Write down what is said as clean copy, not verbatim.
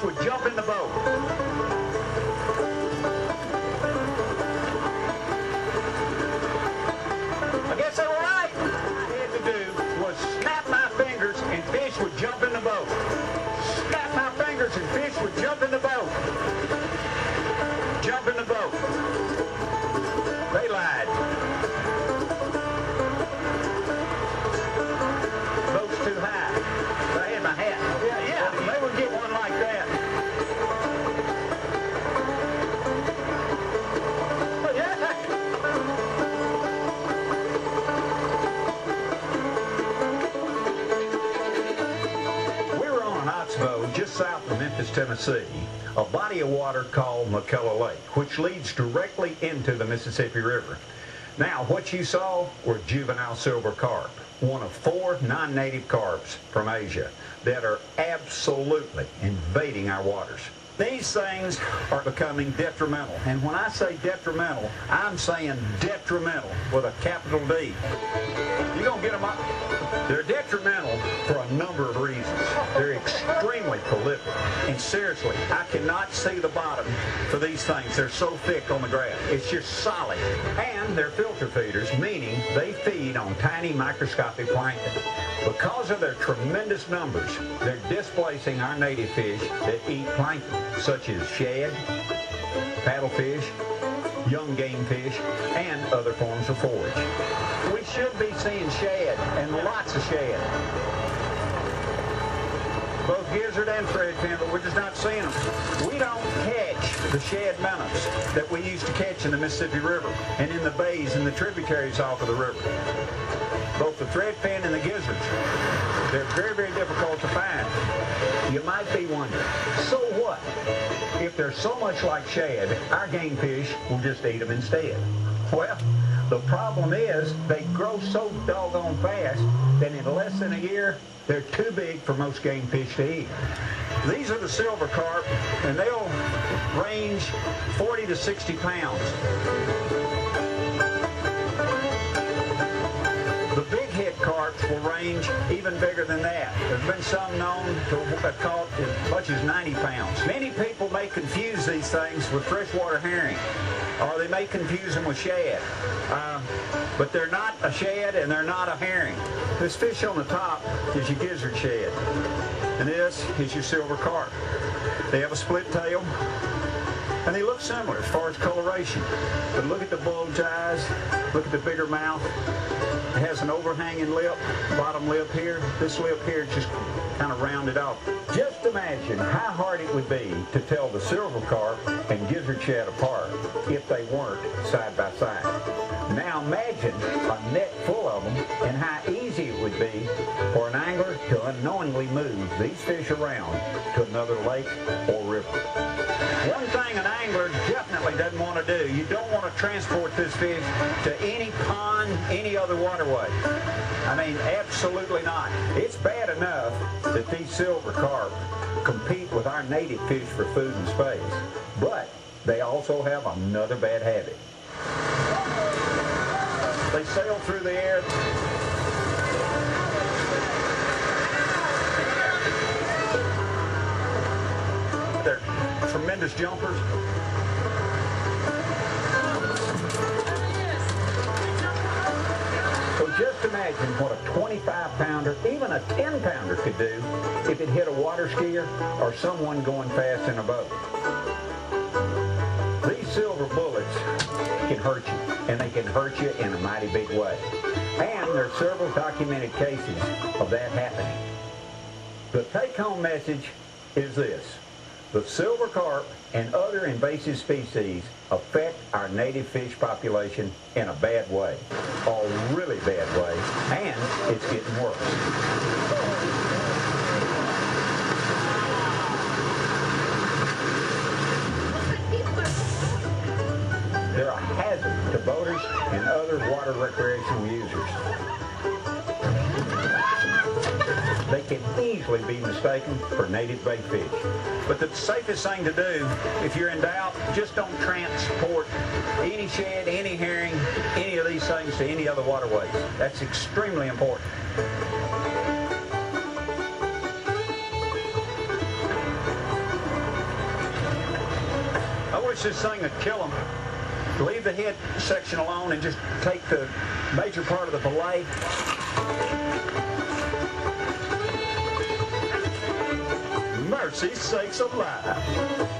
fish would jump in the boat. I guess they were right. All I had to do was snap my fingers and fish would jump in the boat. Snap my fingers and fish would jump in the boat. Jump in the boat. They lied. Boat's too high. I had my hat. Yeah, they would get one like that. Just south of Memphis, Tennessee, a body of water called McKellar Lake, which leads directly into the Mississippi River. Now, what you saw were juvenile silver carp, one of 4 non-native carps from Asia that are absolutely invading our waters. These things are becoming detrimental, and when I say detrimental, I'm saying detrimental with a capital D. You're going to get them up. They're detrimental for a number of reasons. They're extremely prolific, and seriously, I cannot see the bottom for these things. They're so thick on the grass. It's just solid. And they're filter feeders, meaning they feed on tiny microscopic plankton. Because of their tremendous numbers, they're displacing our native fish that eat plankton, such as shad, paddlefish, young game fish, and other forms of forage. We should be seeing shad, and lots of shad. Both gizzard and threadfin, but we're just not seeing them. We don't catch the shad minnows that we used to catch in the Mississippi River and in the bays and the tributaries off of the river. Both the threadfin and the gizzards, they're very, very difficult to find. You might be wondering, so what? If they're so much like shad, our game fish will just eat them instead. Well, the problem is they grow so doggone fast that in less than a year, they're too big for most game fish to eat. These are the silver carp, and they'll range 40 to 60 pounds. The big hit carps will range even bigger than that. There's been some known to have caught as much as 90 pounds. Many people may confuse these things with freshwater herring, or they may confuse them with shad. But they're not a shad and they're not a herring. This fish on the top is your gizzard shad, and this is your silver carp. They have a split tail, and they look similar as far as coloration. But look at the bulge eyes, look at the bigger mouth. It has an overhanging lip, bottom lip here. This lip here is just kind of rounded off. Just imagine how hard it would be to tell the silver carp and gizzard shad apart if they weren't side by side. Now imagine a net full of them and how easy it would be for an angler to unknowingly move these fish around to another lake or river. One thing an angler definitely doesn't want to do, you don't want to transport this fish to any pond, any other waterway. I mean, absolutely not. It's bad enough that these silver carp compete with our native fish for food and space, but they also have another bad habit. They sail through the air. They're tremendous jumpers. So just imagine what a 25-pounder, even a 10-pounder could do if it hit a water skier or someone going fast in a boat. These silver bullets can hurt you, and they can hurt you in a mighty big way. And there are several documented cases of that happening. The take-home message is this: the silver carp and other invasive species affect our native fish population in a bad way, a really bad way, and it's getting worse. They're a hazard to boaters and other water recreational users. They can easily be mistaken for native bait fish. But the safest thing to do, if you're in doubt, just don't transport any shad, any herring, any of these things to any other waterways. That's extremely important. course, this thing would kill them. Leave the head section alone and just take the major part of the fillet. Mercy sakes alive.